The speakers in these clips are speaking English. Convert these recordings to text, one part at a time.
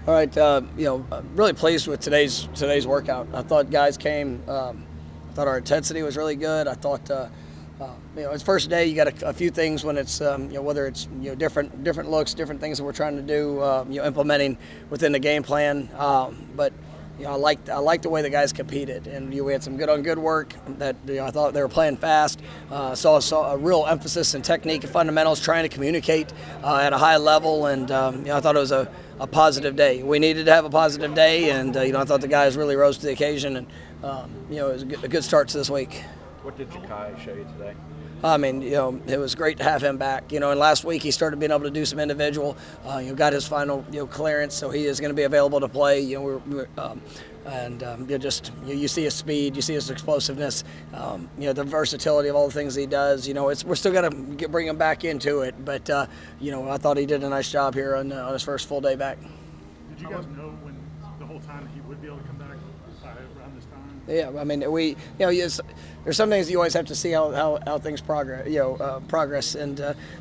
All right, really pleased with today's workout. I thought guys came. I thought our intensity was really good. I thought, it's first day. You got a few things when it's, whether it's different looks, different things that we're trying to do, implementing within the game plan. But I liked the way the guys competed, and we had some good work. That I thought they were playing fast. Saw a real emphasis in technique and fundamentals, trying to communicate at a high level, and I thought it was a positive day. We needed to have a positive day, and I thought the guys really rose to the occasion, and it was a good start to this week. What did Ja'Kai show you today? I mean, it was great to have him back. And last week he started being able to do some individual. Got his final, clearance, so he is going to be available to play. You see his speed, you see his explosiveness, the versatility of all the things he does. We're still going to bring him back into it, but I thought he did a nice job here on his first full day back. Did you guys know when the whole time that he would be able to come back around this time? Yeah, I mean, there's some things you always have to see how things progress. And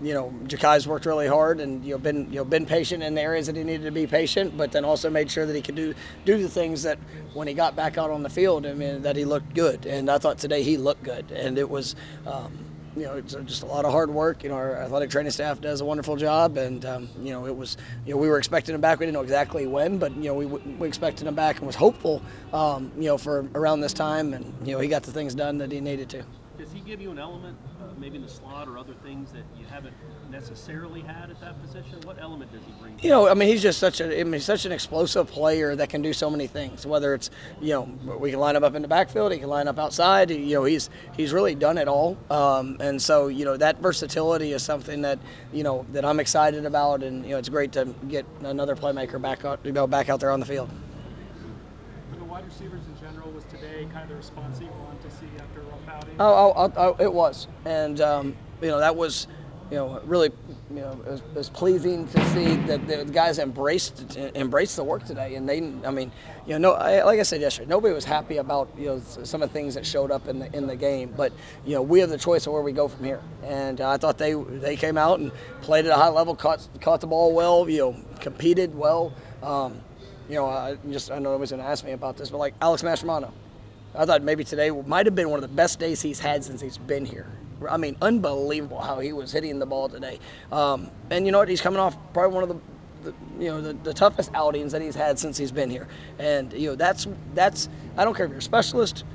Ja'Kai's worked really hard and been patient in the areas that he needed to be patient, but then also made sure that he could do the things that when he got back out on the field, I mean, that he looked good. And I thought today he looked good, and it was. It's just a lot of hard work. Our athletic training staff does a wonderful job, and it was. We were expecting him back. We didn't know exactly when, but we expected him back and was hopeful. For around this time, and he got the things done that he needed to. Does he give you an element, maybe in the slot or other things that you haven't necessarily had at that position? What element does he bring? He's just such an explosive player that can do so many things. Whether it's, we can line him up in the backfield, he can line up outside. He's really done it all. And so, that versatility is something that, that I'm excited about, and it's great to get another playmaker back out there on the field. For the wide receivers in general, was today kind of the response you wanted to see after a rough outing? It was, and that was, really, it was pleasing to see that the guys embraced the work today, and like I said yesterday, nobody was happy about some of the things that showed up in the game, but we have the choice of where we go from here, and I thought they came out and played at a high level, caught the ball well, competed well. I know nobody's going to ask me about this, but like Alex Mascherano, I thought maybe today might have been one of the best days he's had since he's been here. I mean, unbelievable how he was hitting the ball today. And you know what? He's coming off probably one of the toughest outings that he's had since he's been here. And that's I don't care if you're a specialist,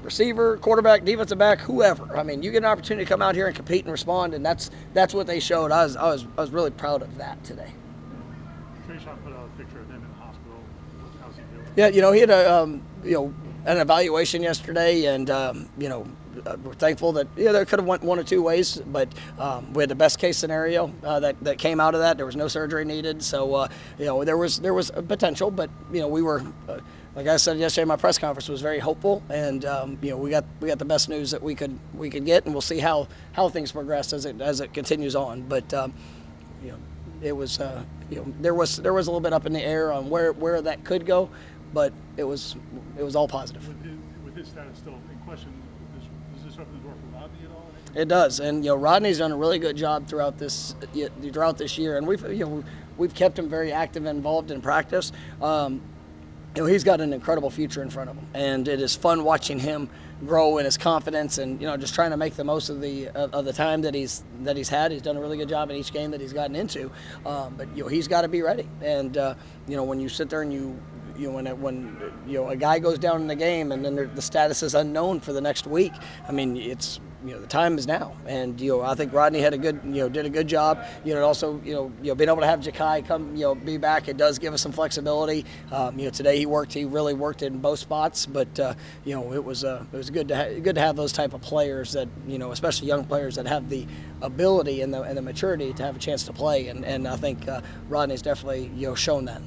receiver, quarterback, defensive back, whoever. I mean, you get an opportunity to come out here and compete and respond, and that's what they showed. I was really proud of that today. Trayshawn put out a picture of him in the hospital. How's he doing? Yeah, he had an evaluation yesterday, and we're thankful that there could have went one or two ways, but we had the best case scenario that came out of that. There was no surgery needed, so there was a potential, but we were. Like I said yesterday, my press conference was very hopeful, and we got the best news that we could get, and we'll see how things progress as it continues on. But it was there was a little bit up in the air on where that could go, but it was all positive. With his status still in question, does this open the door for Rodney at all? It does, and Rodney's done a really good job throughout this year, and we've kept him very active and involved in practice. He's got an incredible future in front of him, and it is fun watching him grow in his confidence, and just trying to make the most of the time that he's had. He's done a really good job in each game that he's gotten into, but he's got to be ready. And when you sit there and when a guy goes down in the game and then the status is unknown for the next week, I mean, it's the time is now, and I think Rodney had did a good job. Also being able to have Ja'Kai come be back, it does give us some flexibility. Today he really worked in both spots, but it was good to have those type of players that especially young players that have the ability and the maturity to have a chance to play, and I think Rodney's definitely shown that.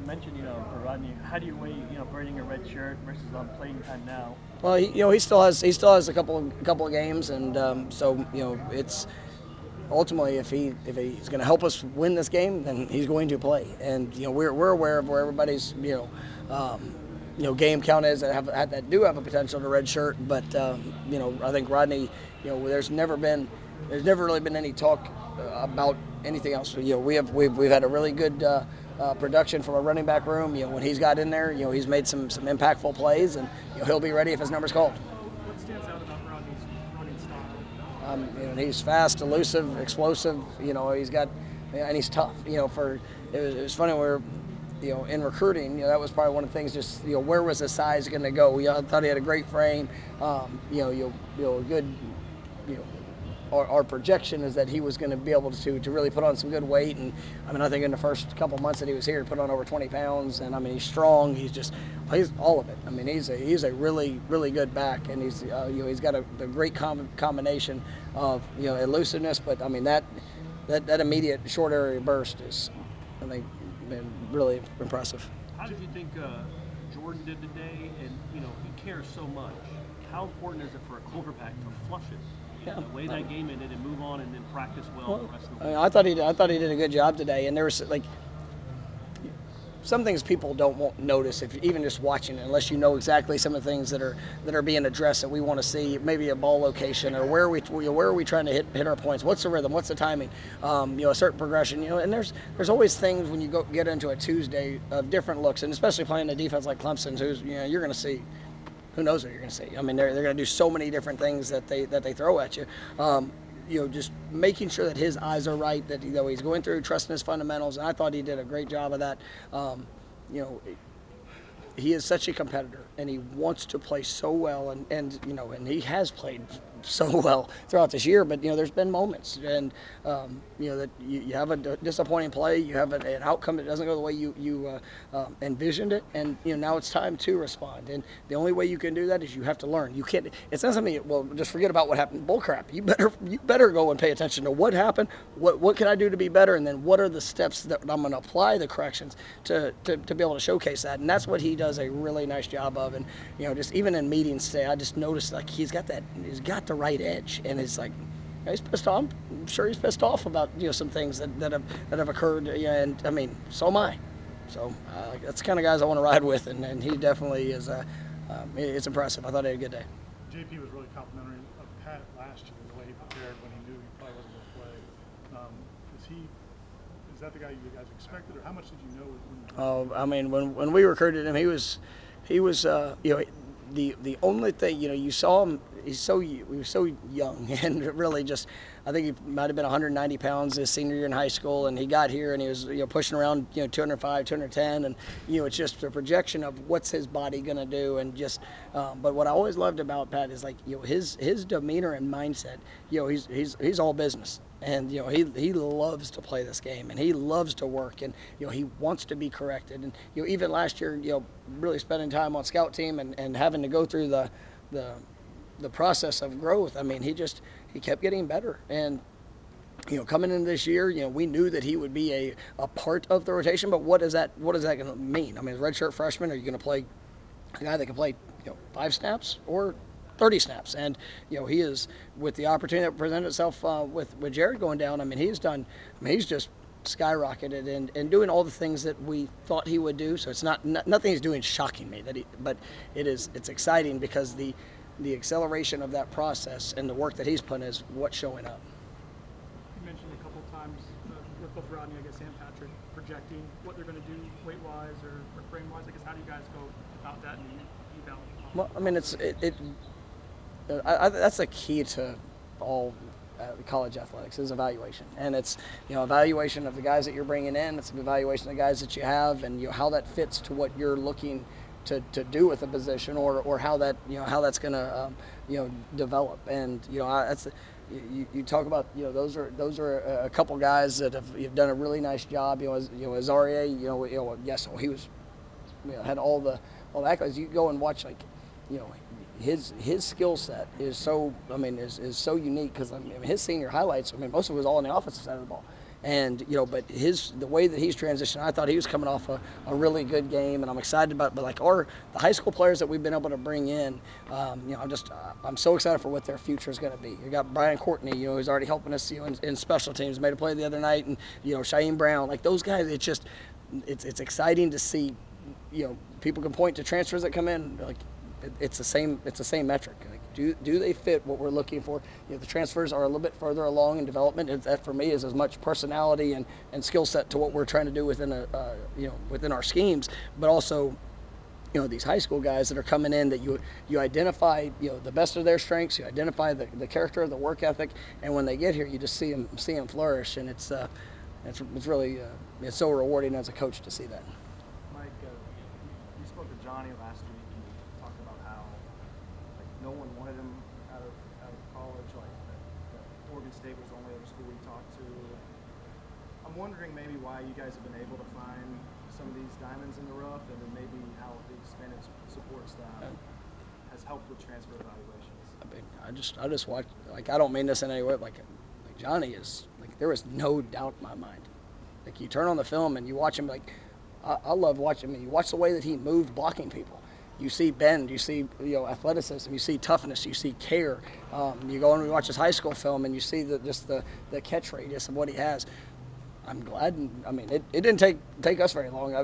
Mentioned, for Rodney, how do you weigh, burning a red shirt versus playing time now? Well, he still has a couple of games, and so it's ultimately if he's going to help us win this game, then he's going to play, and we're aware of where everybody's game count is that do have a potential to red shirt, but I think Rodney, there's never really been any talk about anything else. We've had a really good production from a running back room. When he's got in there, he's made some impactful plays, and he'll be ready if his number's called. What stands out about Rodney's running style? He's fast, elusive, explosive. He's got, and he's tough. It was funny where, in recruiting, that was probably one of the things. Just where was his size going to go? I thought he had a great frame. Good. Our projection is that he was going to be able to really put on some good weight, and I think in the first couple months that he was here, he put on over 20 pounds, and he's strong. He's all of it. He's a really good back, and he's got a great combination of elusiveness, but that immediate short area burst is, been really impressive. How did you think Jordan did today? And he cares so much. How important is it for a quarterback to flush it? The way that game ended and move on and then practice well the rest of the week. I thought he did a good job today, and there was some things people won't notice if even just watching it, unless you know exactly some of the things that are being addressed that we want to see. Maybe a ball location, or where are we trying to hit our points? What's the rhythm? What's the timing? A certain progression. And there's always things when you get into a Tuesday of different looks, and especially playing a defense like Clemson, who's you're going to see. Who knows what you're going to see? They're going to do so many different things that they throw at you. Just making sure that his eyes are right, that he's going through, trusting his fundamentals, and I thought he did a great job of that. He is such a competitor, and he wants to play so well, and he has played so well throughout this year. But there's been moments, and that you have a disappointing play, you have an outcome that doesn't go the way you envisioned it, and now it's time to respond. And the only way you can do that is you have to learn. You can't. It's not something. Well, just forget about what happened. Bull crap. You better go and pay attention to what happened. What can I do to be better, and then what are the steps that I'm going to apply the corrections to be able to showcase that. And that's what he does a really nice job of. And just even in meetings today, I just noticed he's got the right edge, and it's he's pissed off. I'm sure he's pissed off about some things that have occurred. And so am I. So that's the kind of guys I want to ride with, and he definitely is. It's impressive. I thought he had a good day. JP was really complimentary of Pat last year, the way he prepared when he knew he probably wasn't going to play. Is that the guy you guys expected, or how much did you know? When we recruited him, he was the only thing you saw him. He was so young, and really just, I think he might have been 190 pounds his senior year in high school, and he got here and he was pushing around 205, 210, and it's just a projection of what's his body gonna do, and just. But what I always loved about Pat is his demeanor and mindset. He's all business. And he loves to play this game, and he loves to work, and he wants to be corrected. And even last year, really spending time on scout team and having to go through the process of growth. He kept getting better. And coming into this year, we knew that he would be a part of the rotation. But what is that going to mean? As a redshirt freshman, are you going to play a guy that can play 5 snaps or 30 snaps? And he is, with the opportunity that presented itself with Jared going down. He's just skyrocketed and doing all the things that we thought he would do. So it's nothing he's doing shocking me, but it's exciting because the acceleration of that process and the work that he's put in is what's showing up. You mentioned a couple times with both Rodney, I guess, and Patrick, projecting what they're going to do weight-wise or frame-wise. I guess, how do you guys go about that in the eval? That's the key to all college athletics is evaluation, and it's evaluation of the guys that you're bringing in. It's an evaluation of the guys that you have, and how that fits to what you're looking to do with a position, or how that's going to develop. And that's you talk about those are a couple guys that have done a really nice job. Azaria, yes, he was had all the accolades. You go and watch his skill set is so is so unique, because his senior highlights, most of it was all on the offensive side of the ball, and but the way that he's transitioned, I thought he was coming off a really good game, and I'm excited about. But the high school players that we've been able to bring in, I'm so excited for what their future is going to be. You got Brian Courtney, who's already helping us in special teams, made a play the other night, and Shaheem Brown, those guys. It's exciting to see. People can point to transfers that come in. It's the same metric. do they fit what we're looking for? The transfers are a little bit further along in development. That for me is as much personality and skill set to what we're trying to do within within our schemes, but also these high school guys that are coming in that you identify the best of their strengths, you identify the character, the work ethic, and when they get here, you just see them flourish, and it's really it's so rewarding as a coach to see that. Mike, you spoke to Johnny last week and you talked about how no one wanted him out of college, that Oregon State was the only other school he talked to. I'm wondering maybe why you guys have been able to find some of these diamonds in the rough, and then maybe how the expanded support staff has helped with transfer evaluations. I mean, I just watch, I don't mean this in any way, like Johnny is, there was no doubt in my mind. You turn on the film and you watch him, I love watching him. You watch the way that he moved blocking people. You see bend, you see athleticism, you see toughness, you see care. You go and we watch his high school film and you see the catch radius of what he has. I'm glad. It didn't take us very long. I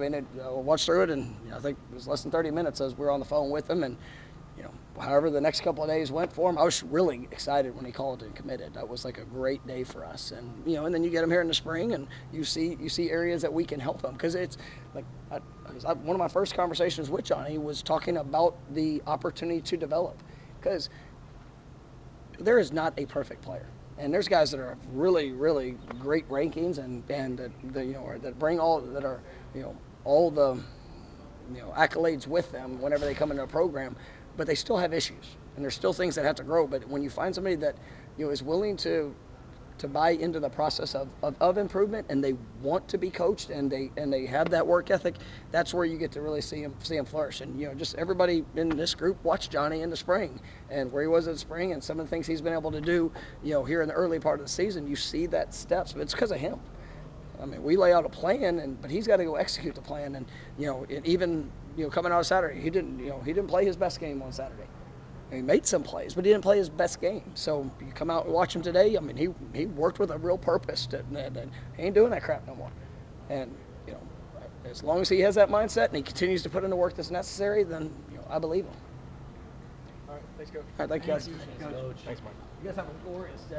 watched through it, and I think it was less than 30 minutes as we were on the phone with him. And however the next couple of days went for him, I was really excited when he called and committed. That was a great day for us. And and then you get him here in the spring, and you see areas that we can help him, because it's one of my first conversations with Johnny was talking about the opportunity to develop, because there is not a perfect player. And there's guys that are really, really great rankings and that bring all the accolades with them whenever they come into a program, but they still have issues and there's still things that have to grow. But when you find somebody that is willing to buy into the process of improvement, and they want to be coached, and they have that work ethic, that's where you get to really see him flourish. And just everybody in this group watched Johnny in the spring and where he was in the spring and some of the things he's been able to do here in the early part of the season. You see that steps, but it's because of him. We lay out a plan, but he's got to go execute the plan. And even coming out of Saturday, he didn't play his best game on Saturday. He made some plays, but he didn't play his best game. So you come out and watch him today. He worked with a real purpose. He ain't doing that crap no more. And as long as he has that mindset and he continues to put in the work that's necessary, then I believe him. All right, thanks, Coach. All right, thank you guys. Thanks, Mike. You guys have a glorious day.